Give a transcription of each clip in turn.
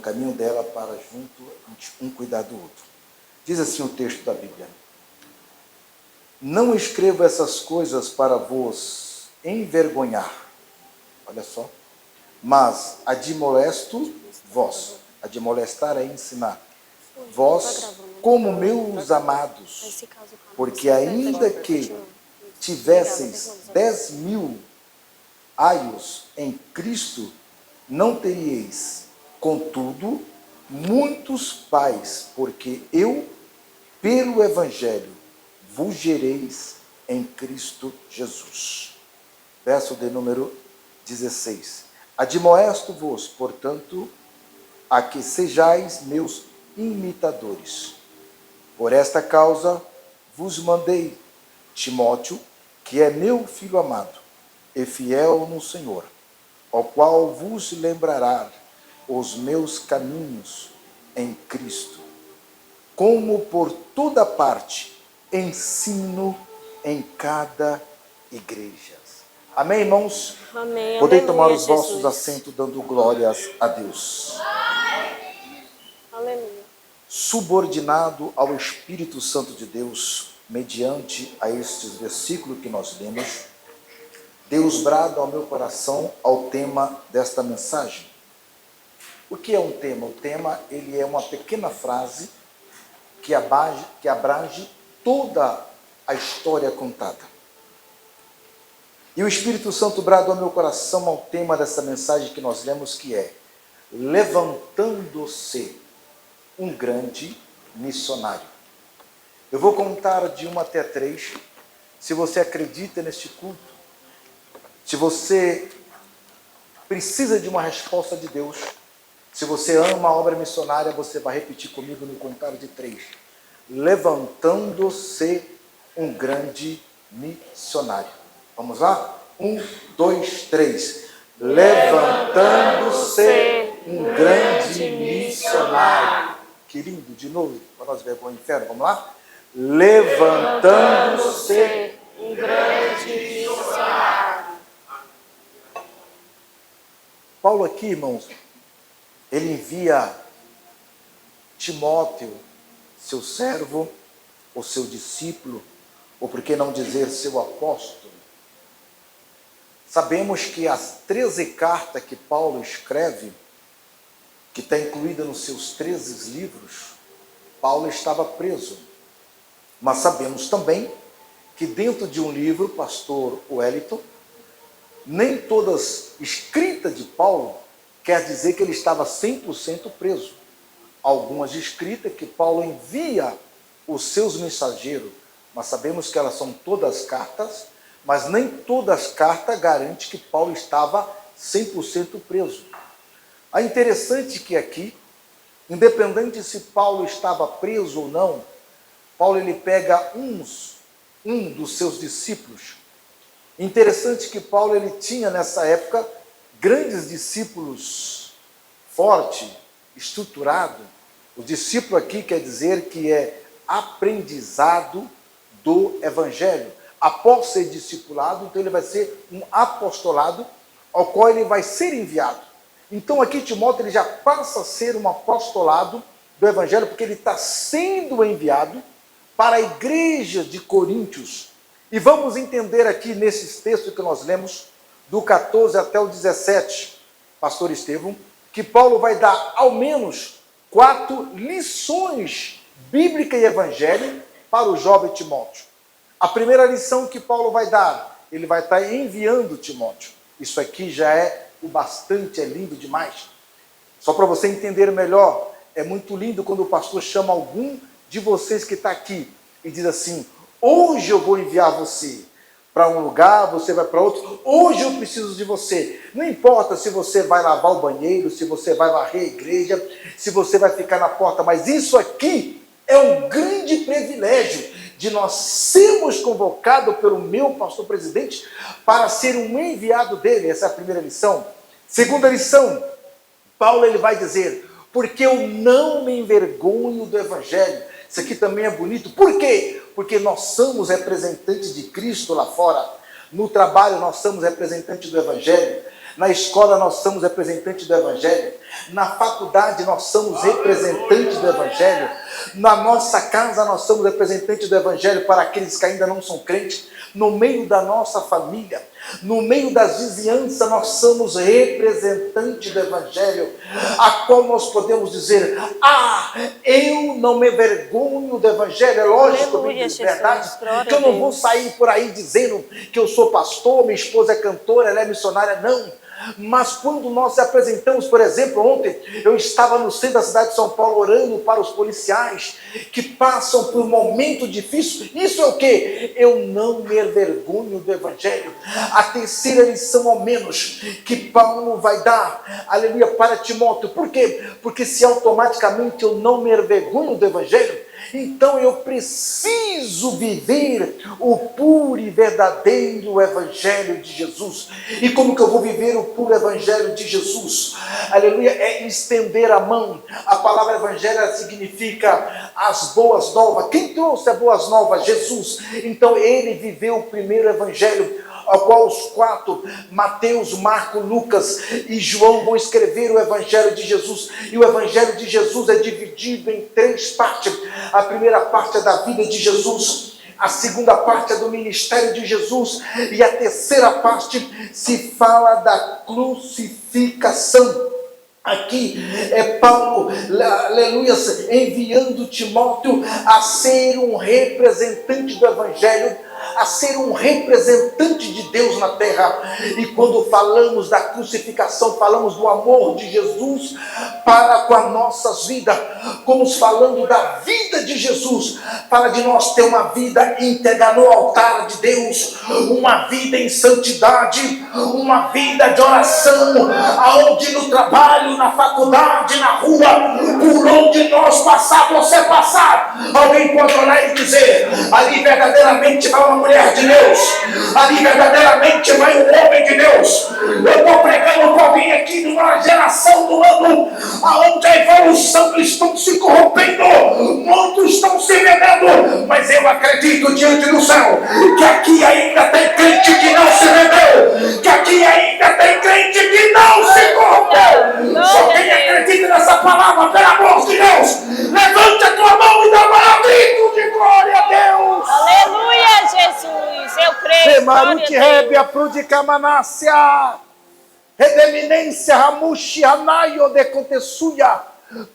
caminho dela para junto um cuidar do outro. Diz assim o texto da Bíblia: não escrevo essas coisas para vos envergonhar, olha só, mas admolesto vós. Admolestar é ensinar. Vós, como meus amados, porque ainda que tivesseis 10.000 aios em Cristo, não teríeis, contudo, muitos pais, porque eu, pelo Evangelho, vos gereis em Cristo Jesus. Verso de número 16. Admoesto-vos, portanto, a que sejais meus imitadores. Por esta causa vos mandei Timóteo, que é meu filho amado e fiel no Senhor, ao qual vos lembrará os meus caminhos em Cristo, como por toda parte ensino em cada igreja. Amém, irmãos? Amém. Podem Aleluia, tomar os vossos Jesus. assentos dando glórias a Deus. Aleluia. Subordinado ao Espírito Santo de Deus, mediante a estes versículos que nós lemos, Deus brada ao meu coração ao tema desta mensagem. O que é um tema? O tema, ele é uma pequena frase que abrange toda a história contada. E o Espírito Santo brada ao meu coração ao tema dessa mensagem que nós lemos, que é levantando-se um grande missionário. Eu vou contar de 1 até 3. Se você acredita neste culto, se você precisa de uma resposta de Deus, se você ama a obra missionária, você vai repetir comigo no contar de 3. Levantando-se um grande missionário. Vamos lá? 1, 2, 3. Levantando-se um grande missionário. Que lindo, de novo, para nós ver o inferno. Vamos lá? Levantando-se um grande missionário. Paulo aqui, irmãos, ele envia Timóteo, seu servo, ou seu discípulo, ou por que não dizer seu apóstolo. Sabemos que as 13 cartas que Paulo escreve, que está incluída nos seus 13 livros, Paulo estava preso. Mas sabemos também que dentro de um livro, pastor Wellington, nem todas escritas de Paulo quer dizer que ele estava 100% preso. Algumas escritas que Paulo envia os seus mensageiros, mas sabemos que elas são todas cartas, mas nem todas as cartas garantem que Paulo estava 100% preso. É interessante que aqui, independente se Paulo estava preso ou não, Paulo ele pega um dos seus discípulos. Interessante que Paulo ele tinha nessa época grandes discípulos, forte, estruturado. O discípulo aqui quer dizer que é aprendizado do Evangelho. Após ser discipulado, então ele vai ser um apostolado ao qual ele vai ser enviado. Então aqui Timóteo ele já passa a ser um apostolado do Evangelho, porque ele está sendo enviado para a igreja de Coríntios. E vamos entender aqui nesses textos que nós lemos, do 14 até o 17, pastor Estevão, que Paulo vai dar ao menos 4 lições bíblicas e evangélicas para o jovem Timóteo. A primeira lição que Paulo vai dar, ele vai estar enviando Timóteo. Isso aqui já é o bastante, é lindo demais. Só para você entender melhor, é muito lindo quando o pastor chama algum de vocês que está aqui e diz assim: hoje eu vou enviar você para um lugar, você vai para outro, hoje eu preciso de você. Não importa se você vai lavar o banheiro, se você vai varrer a igreja, se você vai ficar na porta, mas isso aqui é um grande privilégio de nós sermos convocados pelo meu pastor presidente para ser um enviado dele. Essa é a primeira lição. Segunda lição, Paulo ele vai dizer: porque eu não me envergonho do Evangelho. Isso aqui também é bonito. Por quê? Porque nós somos representantes de Cristo lá fora. No trabalho nós somos representantes do Evangelho. Na escola nós somos representantes do Evangelho. Na faculdade nós somos representantes do Evangelho. Na nossa casa nós somos representantes do Evangelho para aqueles que ainda não são crentes. No meio da nossa família, no meio das vizinhanças, nós somos representantes do Evangelho, a qual nós podemos dizer: eu não me vergonho do Evangelho. É lógico, Aleluia, de verdade, Jesus, que eu não vou sair por aí dizendo que eu sou pastor, minha esposa é cantora, ela é missionária, não. Mas quando nós apresentamos, por exemplo, ontem eu estava no centro da cidade de São Paulo orando para os policiais que passam por um momento difícil. Isso é o quê? Eu não me envergonho do Evangelho. A terceira lição ao menos que Paulo vai dar, aleluia, para Timóteo. Por quê? Porque se automaticamente eu não me envergonho do Evangelho, então eu preciso viver o puro e verdadeiro Evangelho de Jesus. E como que eu vou viver o puro Evangelho de Jesus? Aleluia, é estender a mão. A palavra Evangelho significa as boas novas. Quem trouxe as boas novas? Jesus. Então ele viveu o primeiro Evangelho, ao qual os quatro, Mateus, Marcos, Lucas e João, vão escrever o Evangelho de Jesus. E o Evangelho de Jesus é dividido em três partes. A primeira parte é da vida de Jesus, a segunda parte é do ministério de Jesus, e a terceira parte se fala da crucificação. Aqui é Paulo, aleluia, enviando Timóteo a ser um representante do Evangelho, a ser um representante de Deus na terra. E quando falamos da crucificação, falamos do amor de Jesus para com as nossas vidas. Como falando da vida de Jesus, para de nós ter uma vida íntegra no altar de Deus, uma vida em santidade, uma vida de oração, aonde no trabalho, na faculdade, na rua, por onde nós passar, você passar, alguém pode olhar e dizer: ali verdadeiramente vai uma mulher de Deus, ali verdadeiramente vai um homem de Deus. Eu estou pregando para alguém aqui numa geração do ano aonde a evolução estão se corrompendo, muitos estão se vendendo, mas eu acredito diante do céu que aqui ainda tem crente que não se vendeu, que aqui ainda tem crente que não se corrompeu. Só quem acredita nessa palavra, pelo amor de Deus, levante a tua mão e dá um grito de glória a Deus. Aleluia, Jesus, eu creio. Semaruti Rebia Prudicamanácia, Redeminência Ramushi Anaio de Contessuia.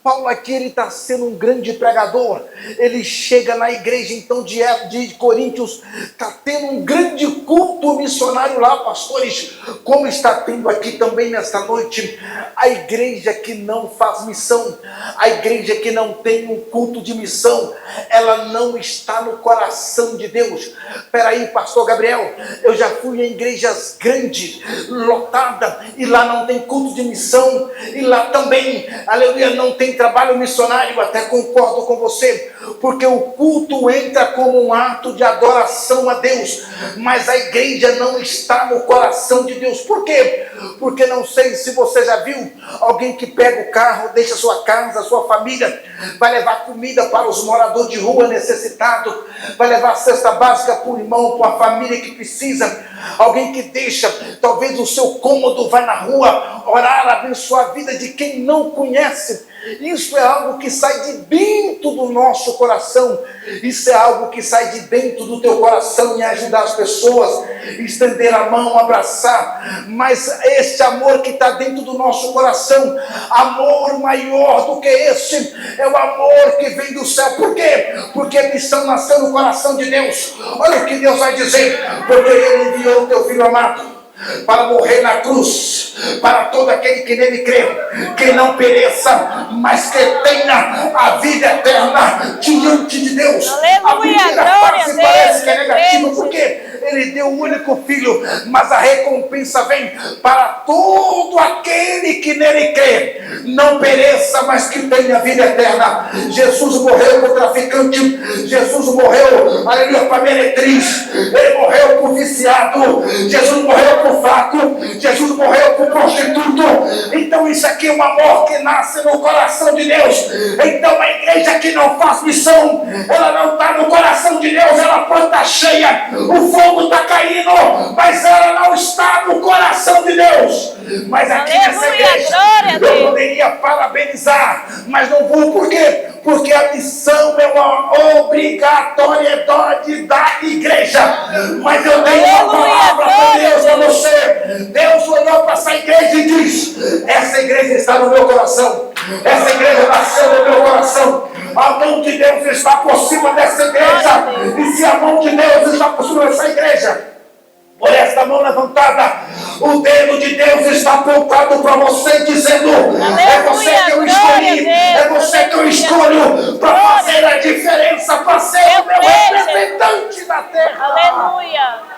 Paulo aqui, ele está sendo um grande pregador. Ele chega na igreja então de Coríntios, está tendo um grande culto missionário lá, pastores, como está tendo aqui também nesta noite. A igreja que não faz missão, a igreja que não tem um culto de missão, ela não está no coração de Deus. Peraí, pastor Gabriel, eu já fui em igrejas grandes, lotadas, e lá não tem culto de missão, e lá também, aleluia, não tem trabalho missionário. Até concordo com você, porque o culto entra como um ato de adoração a Deus, mas a igreja não está no coração de Deus. Por quê? Porque não sei se você já viu alguém que pega o carro, deixa sua casa, sua família, vai levar comida para os moradores de rua necessitados, vai levar cesta básica para o irmão, para a família que precisa. Alguém que deixa talvez o seu cômodo, vai na rua orar, abençoar a vida de quem não conhece. Isso é algo que sai de dentro do nosso coração. Isso é algo que sai de dentro do teu coração, em ajudar as pessoas, estender a mão, abraçar. Mas esse amor que está dentro do nosso coração, amor maior do que esse, é o amor que vem do céu. Por quê? Porque a missão nasceu no coração de Deus. Olha o que Deus vai dizer: porque Ele enviou o teu Filho amado para morrer na cruz, para todo aquele que nele crê, que não pereça, mas que tenha a vida eterna diante de Deus. Aleluia, A primeira glória parte a parece que é Deus, negativa, Deus. porque Ele deu o único Filho, mas a recompensa vem para todo aquele que nele crê, não pereça, mas que tenha vida eterna. Jesus morreu para o traficante, Jesus morreu, aleluia, para a meretriz, Ele morreu para o viciado, Jesus morreu para o fraco, Jesus morreu para o prostituto. Então isso aqui é um amor que nasce no coração de Deus. Então a igreja que não faz missão, ela não está no coração de Deus, ela pode estar cheia, o fogo fogo está caindo, mas ela não está no coração de Deus. Mas aqui nessa igreja, eu poderia parabenizar, mas não vou, por quê? Porque a missão é uma obrigatoriedade da igreja. Mas eu tenho uma palavra para Deus, para você. Deus olhou para essa igreja e diz: essa igreja está no meu coração. Essa igreja nasceu no meu coração. A mão de Deus está por cima dessa igreja. E se a mão de Deus está por cima dessa igreja, por esta mão levantada, o dedo de Deus está apontado para você, dizendo: é você que eu escolhi, é você que eu escolho para fazer a diferença, para ser o meu representante na terra. Aleluia.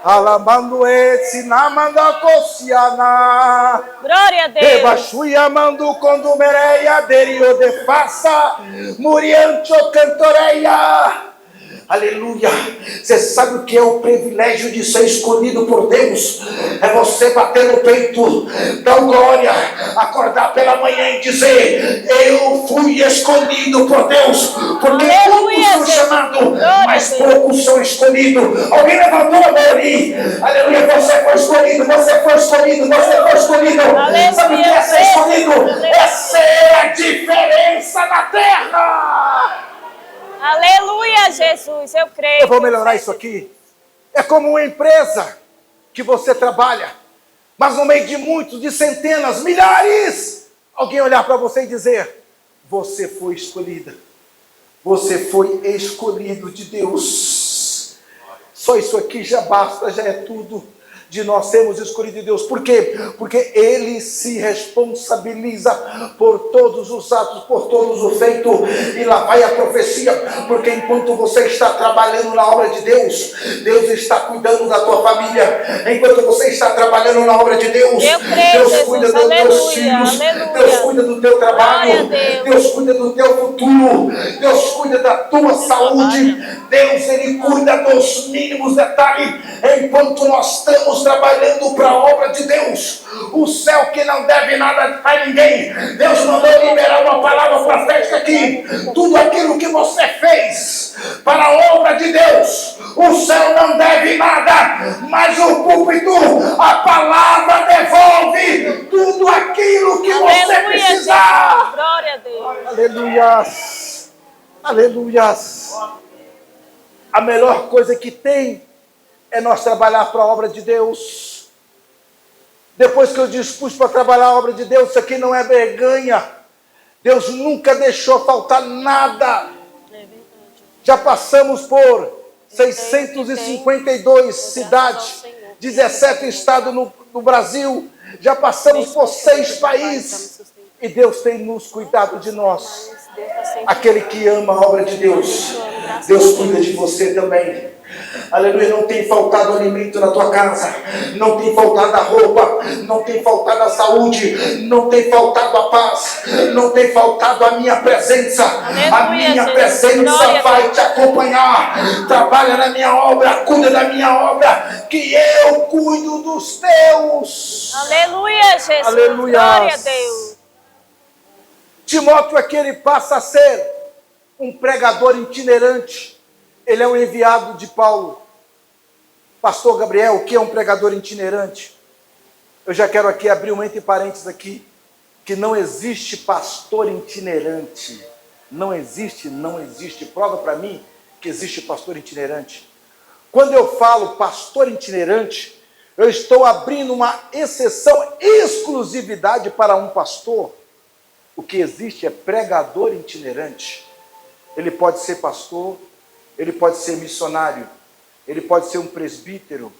Alabando esse namanda cociana. Glória a Deus. Rebaixuia mando quando mereia derio de faça muriancho cantoreia. Aleluia. Você sabe o que é o privilégio de ser escolhido por Deus? É você bater no peito, dar glória, acordar pela manhã e dizer: eu fui escolhido por Deus. Porque muitos são chamados, mas poucos são escolhidos. Alguém levantou a mão ali. Aleluia. Você foi escolhido, você foi escolhido, você foi escolhido. Aleluia. Sabe o que é ser escolhido? É ser a diferença na terra. Aleluia, Jesus, eu creio. Eu vou melhorar isso aqui. É como uma empresa que você trabalha, mas no meio de muitos, de centenas, milhares, alguém olhar para você e dizer: você foi escolhida. Você foi escolhido de Deus. Só isso aqui já basta, já é tudo de nós sermos escolhidos de Deus. Por quê? Porque Ele se responsabiliza por todos os atos, por todos os feitos. E lá vai a profecia. Porque enquanto você está trabalhando na obra de Deus, Deus está cuidando da tua família. Enquanto você está trabalhando na obra de Deus, Deus cuida dos teus filhos. Deus cuida do teu trabalho. Deus cuida do teu futuro. Deus cuida da tua saúde. Deus, Ele cuida dos mínimos detalhes. Enquanto nós estamos trabalhando para a obra de Deus, o céu que não deve nada a ninguém, Deus mandou liberar uma palavra profética aqui. Tudo aquilo que você fez para a obra de Deus, o céu não deve nada, mas o púlpito, a palavra devolve tudo aquilo que você precisar. Glória a Deus. Aleluias, aleluias. A melhor coisa que tem é nós trabalhar para a obra de Deus. Depois que eu dispus para trabalhar a obra de Deus, isso aqui não é vergonha. Deus nunca deixou faltar nada. Já passamos por 652 cidades, 17 estados no Brasil. Já passamos por 6 países. E Deus tem nos cuidado de nós. Aquele que ama a obra de Deus, Deus cuida de você também. Aleluia. Não tem faltado alimento na tua casa, não tem faltado a roupa, não tem faltado a saúde, não tem faltado a paz, não tem faltado a minha presença. Aleluia, a minha presença vai te acompanhar. Trabalha na minha obra, cuida da minha obra, que eu cuido dos teus. Aleluia, Jesus. Aleluia. Glória a Deus. Timóteo aqui, ele passa a ser um pregador itinerante. Ele é um enviado de Paulo. Pastor Gabriel, o que é um pregador itinerante? Eu já quero aqui abrir um entre parênteses aqui, que não existe pastor itinerante. Não existe. Prova para mim que existe pastor itinerante. Quando eu falo pastor itinerante, eu estou abrindo uma exceção, exclusividade para um pastor. O que existe é pregador itinerante. Ele pode ser pastor, ele pode ser missionário, ele pode ser um presbítero,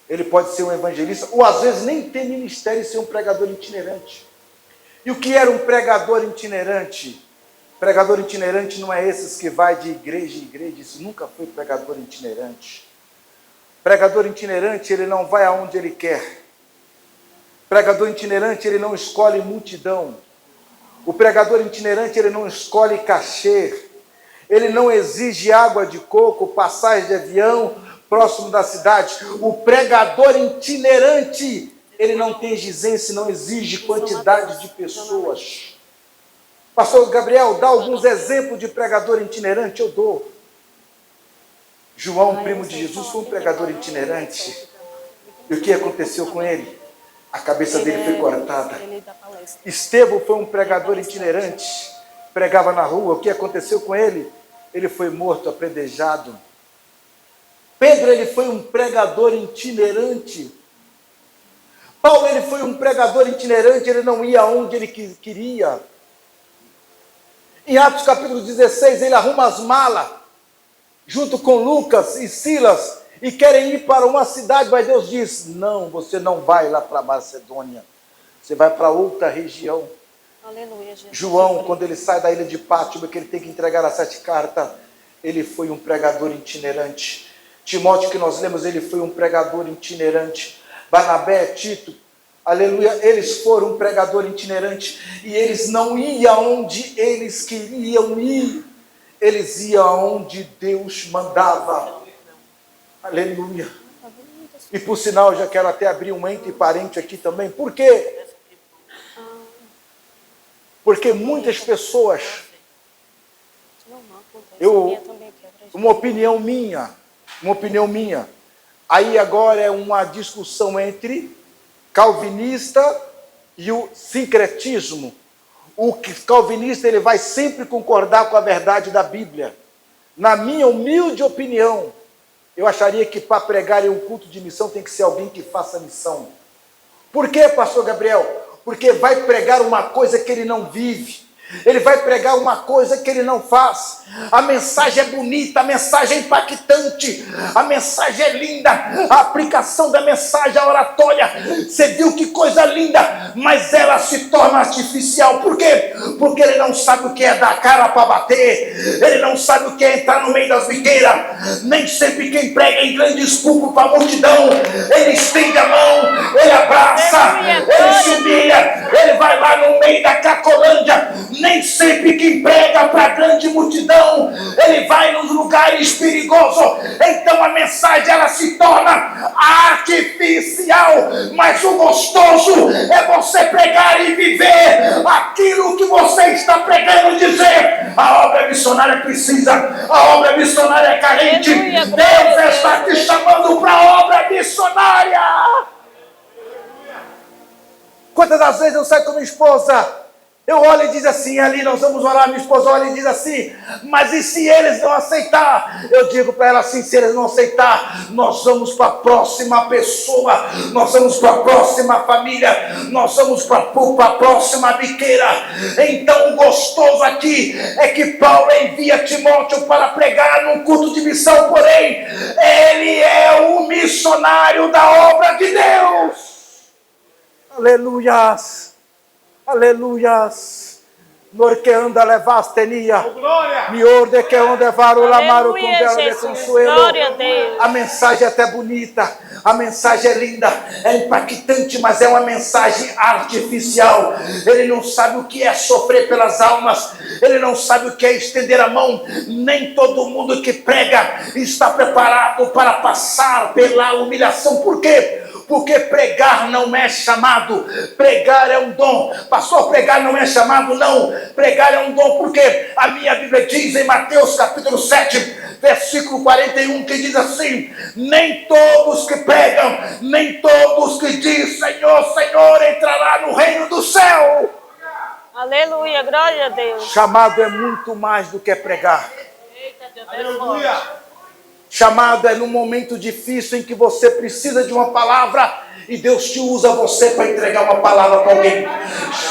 ele pode ser um evangelista, ou às vezes nem ter ministério e ser um pregador itinerante. E o que era um pregador itinerante? Pregador itinerante não é esses que vai de igreja em igreja, isso nunca foi pregador itinerante. Pregador itinerante, ele não vai aonde ele quer. Pregador itinerante, ele não escolhe multidão. O pregador itinerante, ele não escolhe cachê. Ele não exige água de coco, passagem de avião próximo da cidade. O pregador itinerante, ele não tem exigência, não exige quantidade de pessoas. Pastor Gabriel, dá alguns exemplos de pregador itinerante? Eu dou. João, primo de Jesus, foi um pregador itinerante. E o que aconteceu com ele? A cabeça dele foi cortada. Estevão foi um pregador itinerante, pregava na rua. O que aconteceu com ele? Ele foi morto, apedrejado. Pedro, ele foi um pregador itinerante. Paulo, ele foi um pregador itinerante, ele não ia onde ele queria. Em Atos capítulo 16, ele arruma as malas, junto com Lucas e Silas, e querem ir para uma cidade, mas Deus diz, não, você não vai lá para Macedônia, você vai para outra região. Aleluia, Jesus. João, quando ele sai da ilha de Pátimo, que ele tem que entregar as 7 cartas, ele foi um pregador itinerante. Timóteo, que nós lemos, ele foi um pregador itinerante. Barnabé, Tito, aleluia, eles foram um pregador itinerante, e eles não iam onde eles queriam ir, eles iam onde Deus mandava. Aleluia. E por sinal, eu já quero até abrir um entre parente aqui também. Por quê? Porque muitas pessoas, uma opinião minha, aí agora é uma discussão entre calvinista e o sincretismo. O calvinista, ele vai sempre concordar com a verdade da Bíblia. Na minha humilde opinião, eu acharia que para pregar em um culto de missão tem que ser alguém que faça missão. Por quê, pastor Gabriel? Porque vai pregar uma coisa que ele não vive. Ele vai pregar uma coisa que ele não faz. A mensagem é bonita, a mensagem é impactante, a mensagem é linda, a aplicação da mensagem, a oratória, você viu que coisa linda, mas ela se torna artificial. Por quê? Porque ele não sabe o que é dar cara para bater, ele não sabe o que é entrar no meio das biqueiras. Nem sempre quem prega em grande púlpito para a multidão, ele estende a mão, ele abraça, ele se humilha, ele vai lá no meio da Cacolândia. Nem sempre quem prega para a grande multidão, ele vai nos lugares perigosos. Então a mensagem, ela se torna artificial. Mas o gostoso é você pregar e viver aquilo que você está pregando dizer. A obra missionária precisa, a obra missionária é carente. Aleluia, Deus está te chamando para a obra missionária. Quantas das vezes eu saio com minha esposa, eu olho e diz assim, ali nós vamos orar, minha esposa olha e diz assim, mas e se eles não aceitar? Eu digo para ela assim, se eles não aceitar, nós vamos para a próxima pessoa, nós vamos para a próxima família, nós vamos para a próxima biqueira. Então o gostoso aqui é que Paulo envia Timóteo para pregar num culto de missão, porém, ele é o missionário da obra de Deus. Aleluias. Aleluias. Nor que anda levastenia. Mior de que onde varo lamaro com bela de consuelo. Glória a Deus. A mensagem é até bonita, a mensagem é linda, é impactante, mas é uma mensagem artificial. Ele não sabe o que é sofrer pelas almas, ele não sabe o que é estender a mão. Nem todo mundo que prega está preparado para passar pela humilhação. Por quê? Porque pregar não é chamado, pregar é um dom. Pastor, pregar não é chamado, não. Pregar é um dom, porque a minha Bíblia diz em Mateus capítulo 7, versículo 41, que diz assim: nem todos que pregam, nem todos que dizem Senhor, Senhor, entrará no reino do céu. Aleluia, glória a Deus. Chamado é muito mais do que pregar. Eita, Deus, Aleluia. Chamado é num momento difícil em que você precisa de uma palavra e Deus te usa você para entregar uma palavra para alguém.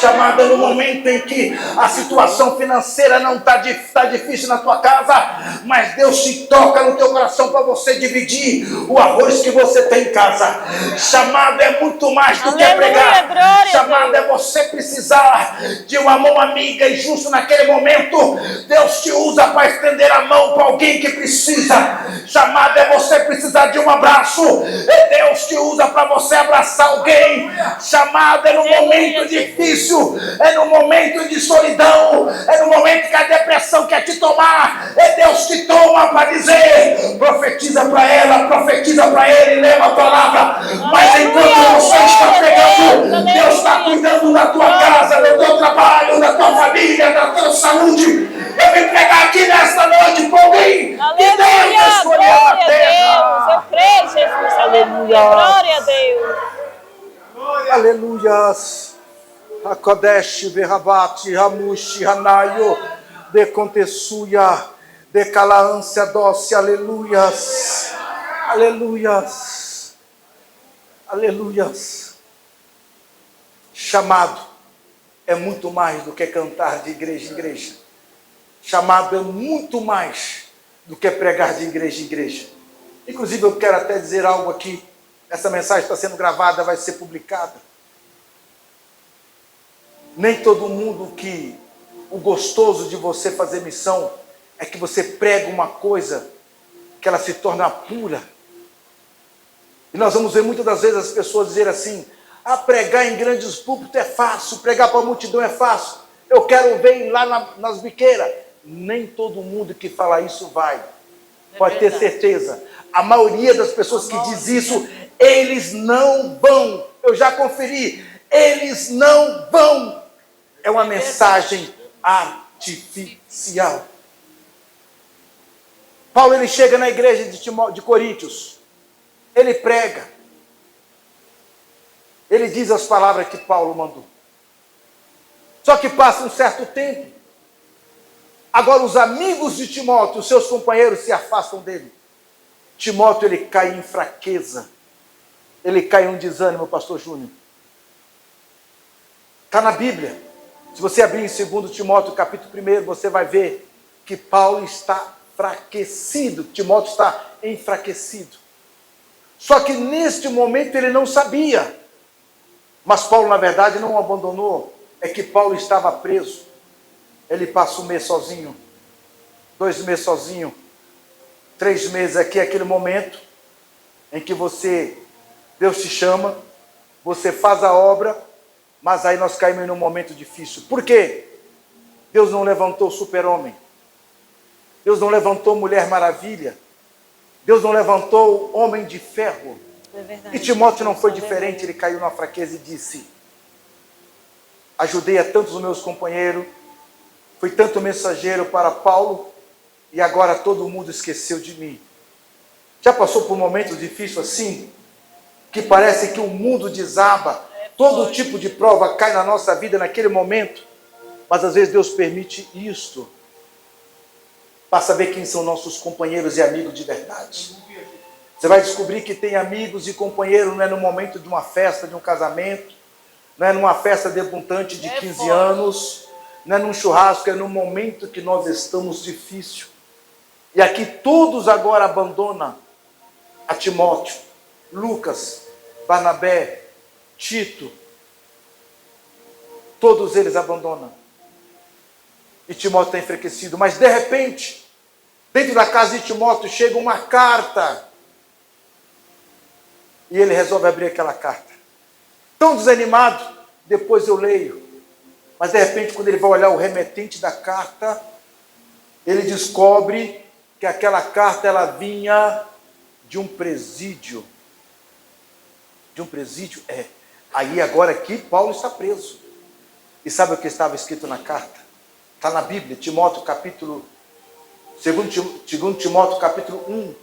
Chamado é no momento em que a situação financeira não está difícil na tua casa, mas Deus te toca no teu coração para você dividir o arroz que você tem em casa. Chamado é muito mais do que pregar. Chamado é você precisar de uma mão amiga, e justo naquele momento Deus te usa para estender a mão para alguém que precisa. Chamado é você precisar de um abraço, e Deus te usa para você abraçar alguém. Chamado é no momento difícil, é no momento de solidão, é no momento que a depressão quer te tomar, Deus te toma para dizer, profetiza para ela, profetiza para ele, leva a palavra. Mas enquanto você está pregando, Deus está cuidando da tua casa, do teu trabalho, da tua família, da tua saúde. Eu vim pregar aqui nesta noite para alguém que Deus escolheu na terra. Eu creio, Jesus. Aleluia. Glória a Deus. Aleluias. Hakodesh, Verabati, Hamushi, Hanayo, de Contessuia, de Calaância Doce, aleluias, aleluias, aleluias. Chamado é muito mais do que cantar de igreja em igreja. Chamado é muito mais do que pregar de igreja em igreja. Inclusive eu quero até dizer algo aqui. Essa mensagem está sendo gravada, vai ser publicada. Nem todo mundo que o gostoso de você fazer missão é que você prega uma coisa que ela se torna pura. E nós vamos ver muitas das vezes as pessoas dizer assim, pregar em grandes púlpitos é fácil, pregar para a multidão é fácil, eu quero ver lá nas biqueiras. Nem todo mundo que fala isso vai. Pode ter certeza. A maioria das pessoas que diz isso, eles não vão. Eu já conferi. Eles não vão. É uma mensagem artificial. Paulo, ele chega na igreja de Coríntios. Ele prega. Ele diz as palavras que Paulo mandou. Só que passa um certo tempo. Agora os amigos de Timóteo, os seus companheiros, se afastam dele. Timóteo, ele cai em fraqueza. Ele cai em um desânimo, pastor Júnior. Está na Bíblia. Se você abrir em 2 Timóteo, capítulo 1, você vai ver que Paulo está enfraquecido. Timóteo está enfraquecido. Só que neste momento ele não sabia. Mas Paulo, na verdade, não o abandonou. É que Paulo estava preso. Ele passa 1 mês sozinho, 2 meses sozinho, 3 meses aqui, aquele momento em que Deus te chama, você faz a obra, mas aí nós caímos num momento difícil. Por quê? Deus não levantou super-homem. Deus não levantou Mulher Maravilha. Deus não levantou Homem de Ferro. É verdade. E Timóteo não foi diferente, ele caiu na fraqueza e disse, ajudei a tantos meus companheiros, fui tanto mensageiro para Paulo, e agora todo mundo esqueceu de mim. Já passou por um momento difícil assim? Que parece que o mundo desaba, todo tipo de prova cai na nossa vida naquele momento, mas às vezes Deus permite isto, para saber quem são nossos companheiros e amigos de verdade. Você vai descobrir que tem amigos e companheiros, não é no momento de uma festa, de um casamento, não é numa festa debutante de 15 anos, não é num churrasco, é no momento que nós estamos difícil. E aqui todos agora abandonam a Timóteo, Lucas, Barnabé, Tito. Todos eles abandonam. E Timóteo está enfraquecido. Mas de repente, dentro da casa de Timóteo chega uma carta. E ele resolve abrir aquela carta. Tão desanimado, depois eu leio. Mas de repente, quando ele vai olhar o remetente da carta, ele descobre que aquela carta ela vinha de um presídio. De um presídio? É. Aí agora aqui Paulo está preso. E sabe o que estava escrito na carta? Está na Bíblia, Timóteo capítulo 2 Timóteo capítulo 1.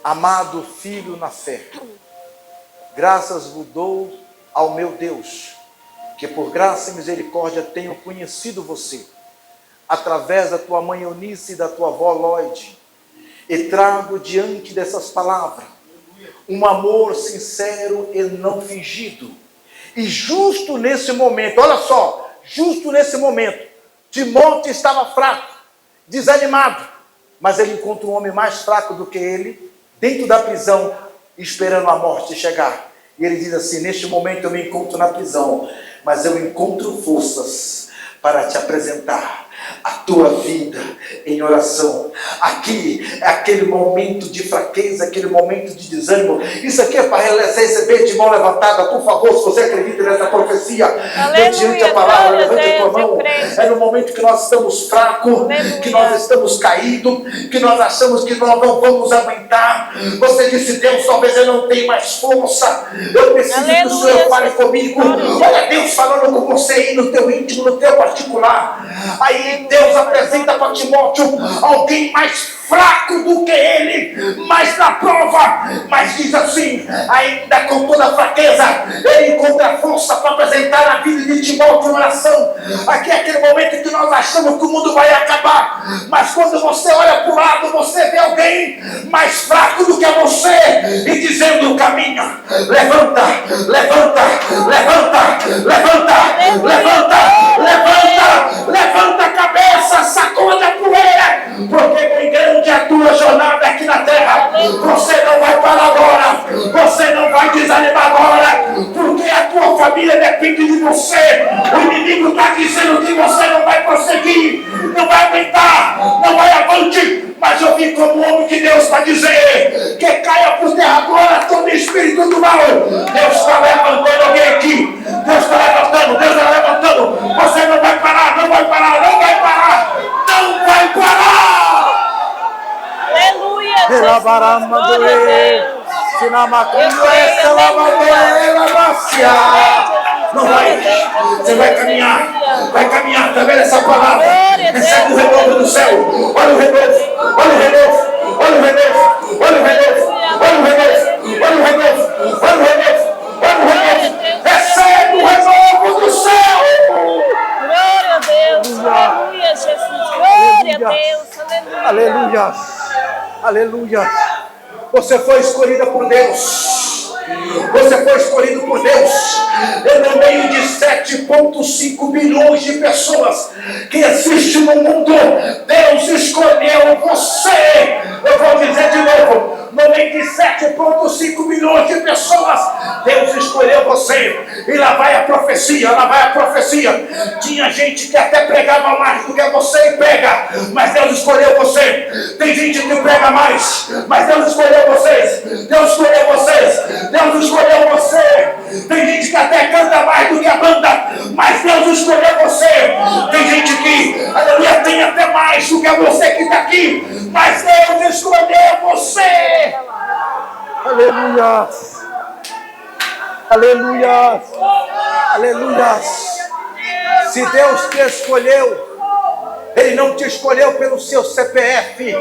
Amado filho na fé, graças vos dou ao meu Deus, que por graça e misericórdia tenho conhecido você, através da tua mãe Eunice e da tua avó Lloyd, e trago diante dessas palavras um amor sincero e não fingido. E justo nesse momento, olha só, justo nesse momento, Timóteo estava fraco, desanimado, mas ele encontra um homem mais fraco do que ele, dentro da prisão, esperando a morte chegar. E ele diz assim: neste momento eu me encontro na prisão, mas eu encontro forças para te apresentar a tua vida em oração. Aqui é aquele momento de fraqueza, aquele momento de desânimo. Isso aqui é para receber de mão levantada. Por favor, se você acredita nessa profecia, mediante a palavra, levante a tua mão. É no momento que nós estamos fracos, que nós estamos caídos, que nós achamos que nós não vamos aguentar. Você disse: Deus, talvez eu não tenha mais força, eu preciso que o Senhor fale comigo. Olha Deus falando com você aí no teu íntimo, no teu particular. Aí Deus apresenta para Timóteo alguém mais fraco do que ele, mas na prova, mas diz assim: ainda com toda a fraqueza, ele encontra força para apresentar a vida de Timóteo em oração. Aqui é aquele momento que nós achamos que o mundo vai acabar, mas quando você olha para o lado, você vê alguém mais fraco do que você, e dizendo: caminha, levanta, levanta, levanta, levanta, levanta, levanta, levanta a cabeça, sacode a poeira, porque bem grande é a tua jornada aqui na terra. Você não vai parar agora, você não vai desanimar agora, porque a tua família depende de você. O inimigo está dizendo que você não vai prosseguir, não vai aguentar, não vai avante. Mas eu vim como homem de Deus para dizer que caia por terra agora todo espírito do mal. Deus está levantando alguém aqui, Deus está levantando, Deus está levantando. Você não vai parar, não vai parar, não vai parar, não vai parar. Aleluia, Jesus. Glória a Deus. Não vai, você vai caminhar através dessa palavra. Recebe o renovo do céu. Olha o renovo, olha o renovo, olha o renovo, olha o renovo, olha o renovo, olha o renovo, olha o renovo, olha o renovo. Recebe o renovo do céu. Glória a Deus, aleluia, Jesus. Glória a Deus, aleluia. Aleluia, aleluia. Você foi escolhida por Deus. Você foi escolhido por Deus. No meio de 7,5 bilhões de pessoas que existem no mundo, Deus escolheu você. Eu vou dizer de novo: no meio de 7,5 bilhões de pessoas, Deus escolheu você. E lá vai a profecia, lá vai a profecia. Tinha gente que até pregava mais do que você e prega, mas Deus escolheu você. Tem gente que prega mais, mas Deus escolheu vocês. Deus escolheu vocês. Deus escolheu você. Tem gente que até canta mais do que a banda, mas Deus escolheu você. Tem gente que, aleluia, tem até mais do que você que está aqui, mas Deus escolheu você. Aleluia. Aleluia. Aleluia. Se Deus te escolheu, Ele não te escolheu pelo seu CPF,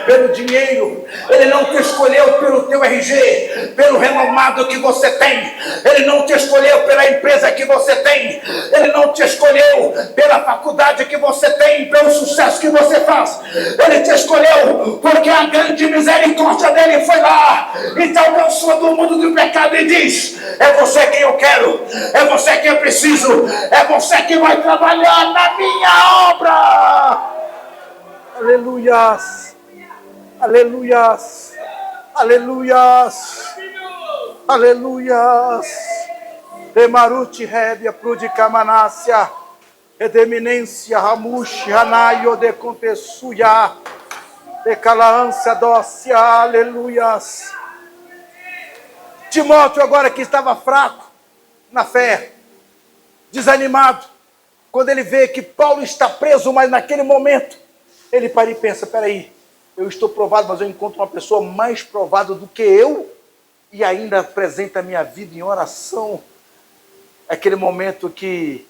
pelo dinheiro. Ele não te escolheu pelo teu RG, pelo renomado que você tem. Ele não te escolheu pela empresa que você tem. Ele não te escolheu pela faculdade que você tem, pelo sucesso que você faz. Ele te escolheu porque a grande misericórdia dele foi lá. Então Deus sou do mundo do pecado e diz: é você quem eu quero, é você quem eu preciso, é você que vai trabalhar na minha obra. Aleluias, aleluias, aleluias, aleluias. Demaruti rédia prudicamácia, edeminência ramush hanaio de contessuia, de calaância dócia, aleluias. Timóteo, agora que estava fraco na fé, desanimado, quando ele vê que Paulo está preso, mas naquele momento, ele para e pensa: peraí, eu estou provado, mas eu encontro uma pessoa mais provada do que eu, e ainda apresenta a minha vida em oração. Aquele momento que,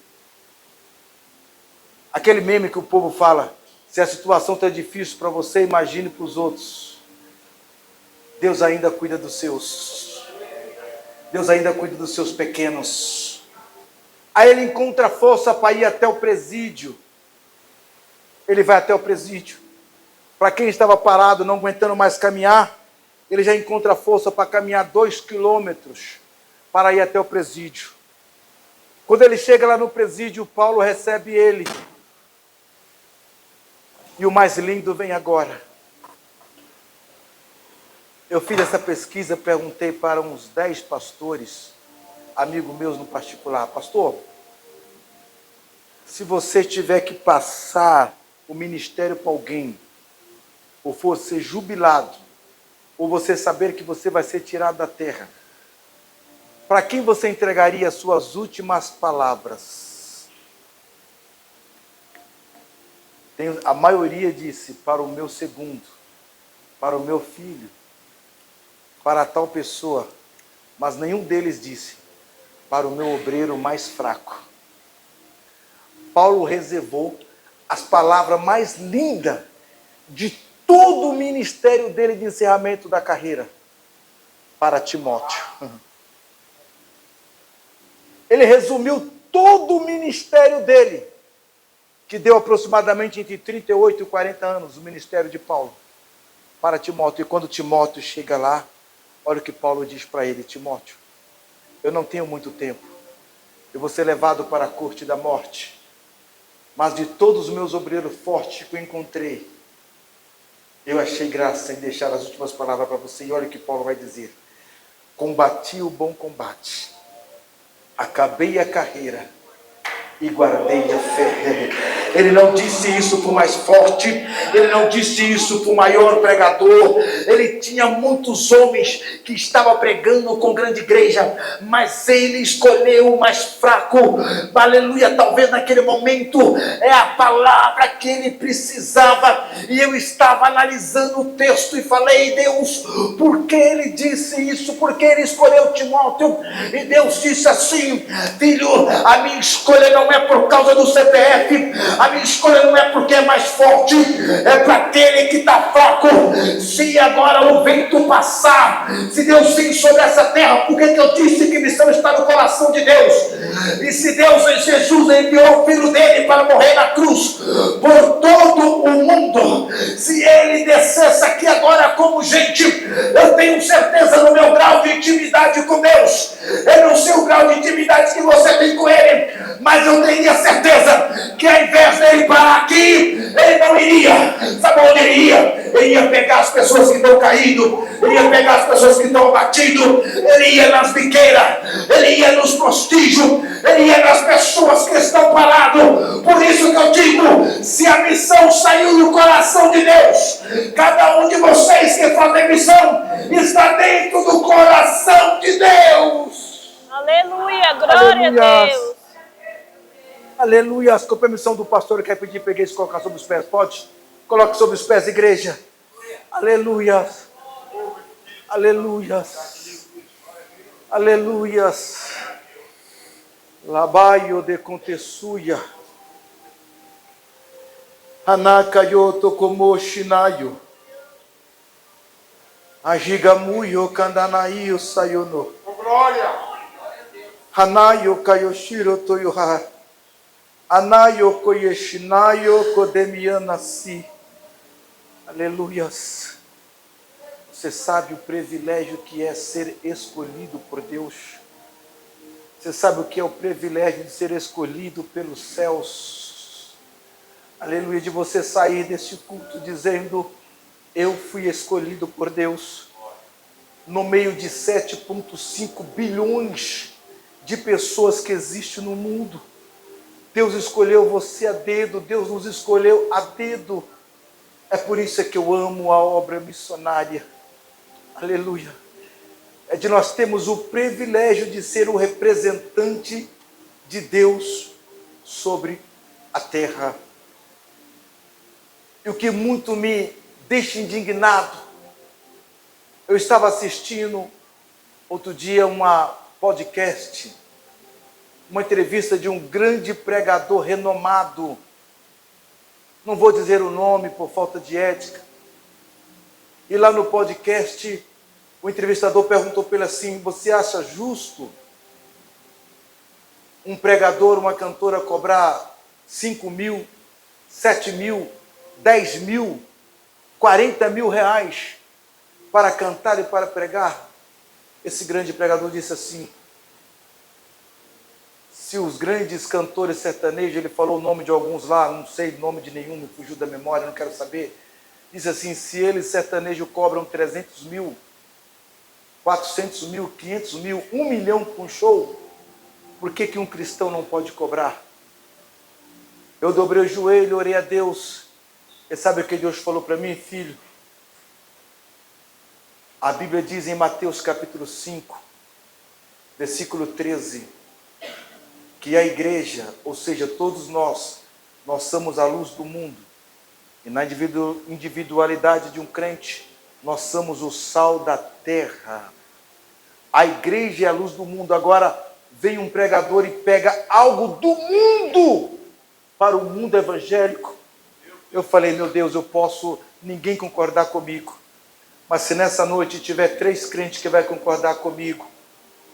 aquele meme que o povo fala: se a situação está difícil para você, imagine para os outros. Deus ainda cuida dos seus. Deus ainda cuida dos seus pequenos. Aí ele encontra força para ir até o presídio. Ele vai até o presídio. Para quem estava parado, não aguentando mais caminhar, ele já encontra força para caminhar 2 quilômetros para ir até o presídio. Quando ele chega lá no presídio, Paulo recebe ele. E o mais lindo vem agora. Eu fiz essa pesquisa, perguntei para uns 10 pastores, amigos meus no particular: pastor, se você tiver que passar o ministério para alguém, ou for ser jubilado, ou você saber que você vai ser tirado da terra, para quem você entregaria as suas últimas palavras? A maioria disse: para o meu segundo, para o meu filho, para tal pessoa, mas nenhum deles disse: para o meu obreiro mais fraco. Paulo reservou as palavras mais lindas de todo o ministério dele de encerramento da carreira para Timóteo. Ele resumiu todo o ministério dele, que deu aproximadamente entre 38 e 40 anos, o ministério de Paulo, para Timóteo. E quando Timóteo chega lá, olha o que Paulo diz para ele: Timóteo, eu não tenho muito tempo, eu vou ser levado para a corte da morte, mas de todos os meus obreiros fortes que eu encontrei, eu achei graça em deixar as últimas palavras para você. E olha o que Paulo vai dizer: combati o bom combate, acabei a carreira e guardei a fé. Ele não disse isso para o mais forte, ele não disse isso para o maior pregador. Ele tinha muitos homens que estavam pregando com grande igreja, mas ele escolheu o mais fraco. Aleluia, talvez naquele momento é a palavra que ele precisava. E eu estava analisando o texto e falei: Deus, por que ele disse isso? Por que ele escolheu Timóteo? E Deus disse assim: filho, a minha escolha não é por causa do CPF, a minha escolha não é porque é mais forte, é para aquele que está fraco. Se agora o vento passar, se Deus vir sobre essa terra, porque que eu disse que missão está no coração de Deus? E se Deus em Jesus enviou o filho dele para morrer na cruz por todo o mundo, se ele descesse aqui agora como gente, eu tenho certeza no meu grau de intimidade com Deus, eu não sei o grau de intimidade que você tem com ele, mas eu teria certeza que ao invés dele parar aqui, ele não iria. Sabe onde ele ia? Ele ia pegar as pessoas que estão caídas, ele ia pegar as pessoas que estão abatidas, ele ia nas biqueiras, ele ia nos prostígios, ele ia nas pessoas que estão paradas. Por isso que eu digo, se a missão saiu do coração de Deus, cada um de vocês que fazem missão está dentro do coração de Deus. Aleluia, glória a Deus. Aleluia. Com a permissão do pastor, eu quero pedir para a igreja colocar sobre os pés. Pode? Coloque sobre os pés, igreja. Aleluia. Aleluia. Aleluia. Labaio de contessuia. Hanakayo tokomo shinayo. Ajigamuyo kandanaio sayono. Glória. Hanayo kayoshiro toyoha. Anayo koyeshinayo kodemianasi. Aleluias. Você sabe o privilégio que é ser escolhido por Deus? Você sabe o que é o privilégio de ser escolhido pelos céus? Aleluia, de você sair desse culto dizendo: eu fui escolhido por Deus. No meio de 7,5 bilhões de pessoas que existem no mundo, Deus escolheu você a dedo, Deus nos escolheu a dedo. É por isso que eu amo a obra missionária. Aleluia. É de nós termos o privilégio de ser o representante de Deus sobre a terra. E o que muito me deixa indignado, eu estava assistindo outro dia uma podcast, uma entrevista de um grande pregador renomado, não vou dizer o nome por falta de ética, e lá no podcast, o entrevistador perguntou para ele assim: você acha justo um pregador, uma cantora cobrar 5 mil, 7 mil, 10 mil, 40 mil reais para cantar e para pregar? Esse grande pregador disse assim: se os grandes cantores sertanejos, ele falou o nome de alguns lá, não sei o nome de nenhum, me fugiu da memória, não quero saber. Diz assim: se eles sertanejos cobram 300 mil, 400 mil, 500 mil, 1 milhão por um show, por que um cristão não pode cobrar? Eu dobrei o joelho, orei a Deus E sabe o que Deus falou para mim, filho? A Bíblia diz em Mateus capítulo 5, versículo 13, que a igreja, ou seja, todos nós somos a luz do mundo. E na individualidade de um crente, nós somos o sal da terra. A igreja é a luz do mundo. Agora vem um pregador e pega algo do mundo para o mundo evangélico. Eu falei, meu Deus, ninguém concordar comigo. Mas se nessa noite tiver 3 crentes que vai concordar comigo,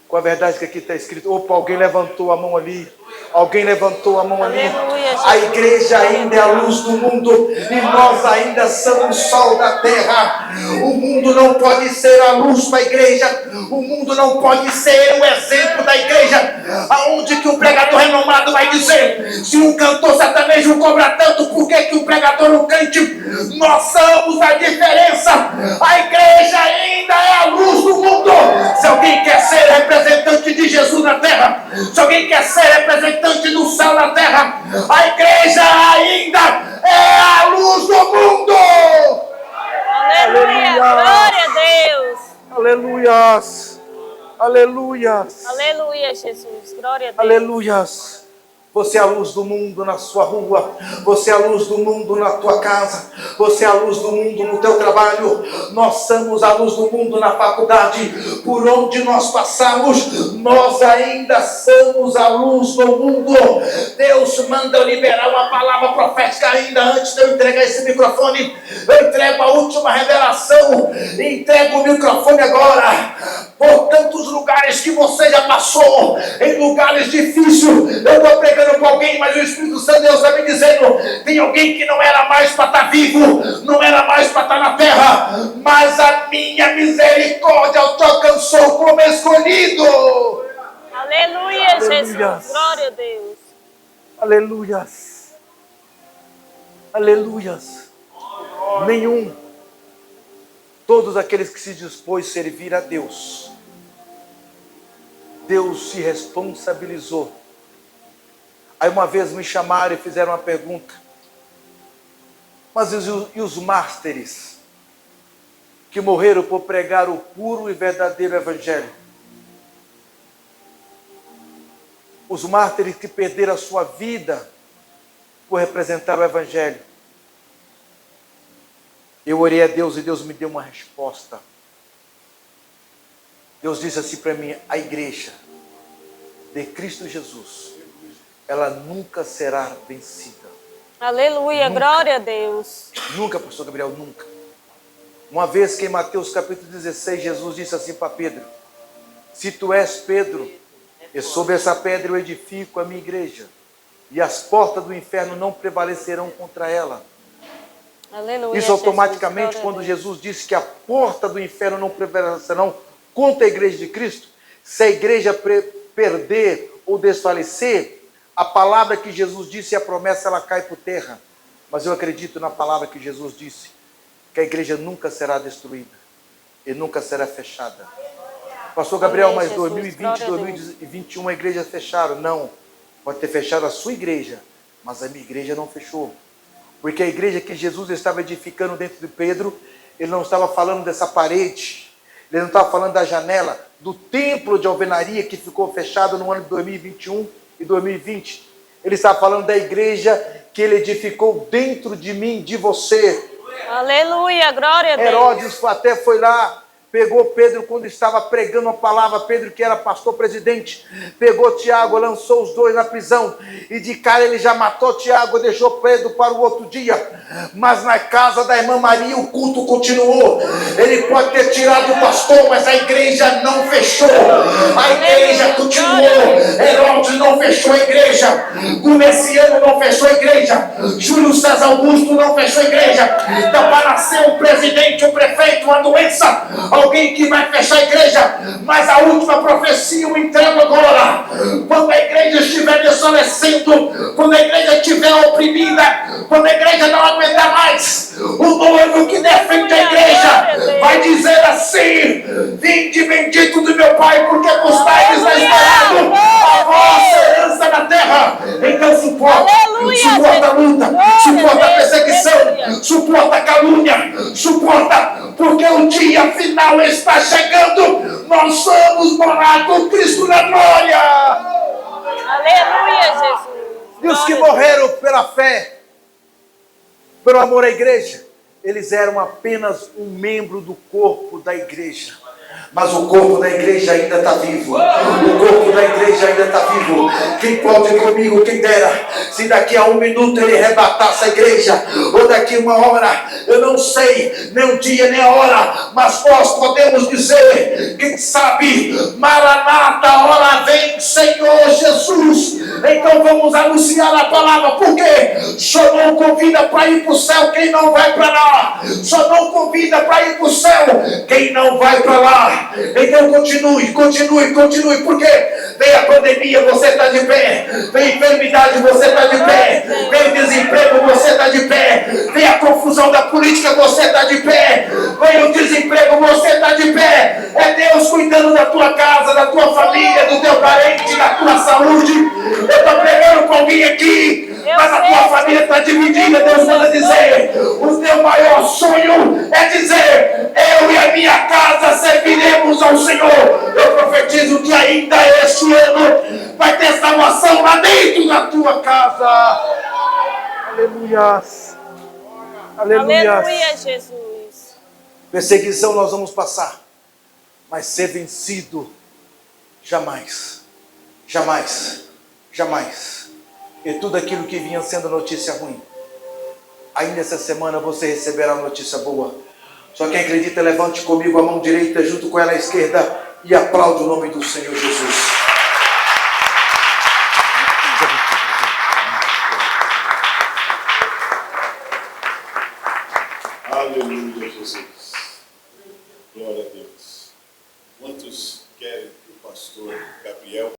com a verdade que aqui está escrito, opa, alguém levantou a mão ali. Alguém levantou a mão ali. Aleluia, A igreja ainda é a luz do mundo e nós ainda somos o sol da terra. O mundo não pode ser a luz para a igreja. O mundo não pode ser o exemplo da igreja. Aonde que um pregador renomado vai dizer, se um cantor sertanejo cobra tanto, por que o pregador não cante? Nós somos a diferença. A igreja ainda é a luz do mundo. Se alguém quer ser representante de Jesus na terra, se alguém quer ser representante do céu na terra, a igreja ainda é a luz do mundo. Aleluia, glória a Deus. Aleluias, aleluias, Aleluia, Jesus, glória a Deus. aleluias. Você é a luz do mundo na sua rua. Você é a luz do mundo na tua casa. Você é a luz do mundo no teu trabalho. Nós somos a luz do mundo na faculdade. Por onde nós passamos, nós ainda somos a luz do mundo. Deus manda eu liberar uma palavra profética ainda antes de eu entregar esse microfone. Eu entrego a última revelação. Entrego o microfone agora. Por tantos lugares que você já passou, em lugares difíceis, eu estou pregando com alguém, mas o Espírito Santo Deus está me dizendo, tem alguém que não era mais para estar vivo, não era mais para estar na terra, mas a minha misericórdia te alcançou como escolhido. Aleluia, Jesus, glória a Deus. Aleluias, aleluias. Nenhum, todos aqueles que se dispôs a servir a Deus, Deus se responsabilizou. Aí uma vez me chamaram e fizeram uma pergunta, mas e os mártires que morreram por pregar o puro e verdadeiro evangelho? Os mártires que perderam a sua vida por representar o evangelho. Eu orei a Deus e Deus me deu uma resposta. Deus disse assim para mim, a igreja de Cristo Jesus, ela nunca será vencida. Aleluia, nunca. Glória a Deus. Nunca, pastor Gabriel, nunca. Uma vez que em Mateus capítulo 16, Jesus disse assim para Pedro, se tu és Pedro, e sobre essa pedra eu edifico a minha igreja, e as portas do inferno não prevalecerão contra ela. Aleluia, isso automaticamente, Jesus, quando Jesus disse que a porta do inferno não prevalecerão contra a igreja de Cristo, se a igreja perder ou desfalecer, a palavra que Jesus disse e a promessa, ela cai por terra. Mas eu acredito na palavra que Jesus disse, que a igreja nunca será destruída e nunca será fechada. Pastor Gabriel, mas 2020, 2021 a igreja fecharam. Não, pode ter fechado a sua igreja, mas a minha igreja não fechou. Porque a igreja que Jesus estava edificando dentro de Pedro, ele não estava falando dessa parede, ele não estava falando da janela, do templo de alvenaria que ficou fechado no ano de 2021 e 2020. Ele está falando da igreja que ele edificou dentro de mim, de você. Aleluia, glória a Deus. Herodes até foi lá, pegou Pedro quando estava pregando a palavra, Pedro que era pastor presidente, pegou Tiago, lançou os dois na prisão, e de cara ele já matou Tiago, deixou Pedro para o outro dia, mas na casa da irmã Maria o culto continuou. Ele pode ter tirado o pastor, mas a igreja não fechou, a igreja continuou. Herodes não fechou a igreja, Domiciano não fechou a igreja, Júlio César Augusto não fechou a igreja. Então para nascer um presidente, um prefeito, uma doença, alguém que vai fechar a igreja, mas a última profecia eu entrego agora. Quando a igreja estiver desfalecendo, quando a igreja estiver oprimida, quando a igreja não aguentar mais, o noivo que defende a igreja vai dizer assim: vinde bendito do meu Pai, porque custais na esperado a vossa herança na terra. Então suporta a luta, suporta a perseguição, suporta a calúnia, suporta, porque o dia final está chegando. Nós somos morar com Cristo na glória. Aleluia, Jesus. E os que Glória a morreram pela fé, pelo amor à igreja, eles eram apenas um membro do corpo da igreja. Mas o corpo da igreja ainda está vivo. O corpo da igreja ainda está vivo. Quem pode ir comigo, quem dera, se daqui a 1 minuto ele arrebatasse a igreja, ou daqui 1 hora, eu não sei, nem o dia, nem a hora, mas nós podemos dizer, quem sabe, Maranata, a hora vem, Senhor Jesus. Então vamos anunciar a palavra, porque só não convida para ir para o céu quem não vai para lá. Só não convida para ir para o céu quem não vai para lá. Então continue, porque vem a pandemia, você está de pé, vem enfermidade, você está de pé, vem desemprego, você está de pé, vem a confusão da política, você está de pé, vem o desemprego, você está de pé. É Deus cuidando da tua casa, da tua família, do teu parente, da tua saúde. Eu estou pregando com alguém aqui, mas a tua família está dividida. Deus manda dizer, o teu maior sonho é dizer, eu e a minha casa serviremos ao Senhor. Eu profetizo que ainda este ano vai ter salvação lá dentro da tua casa. Aleluias. Aleluia, Jesus. Perseguição nós vamos passar, mas ser vencido jamais. E tudo aquilo que vinha sendo notícia ruim, ainda essa semana você receberá notícia boa. Só quem acredita, levante comigo a mão direita junto com ela a esquerda e aplaude o nome do Senhor Jesus. Aleluia, Jesus. Glória a Deus. Quantos querem que o pastor Gabriel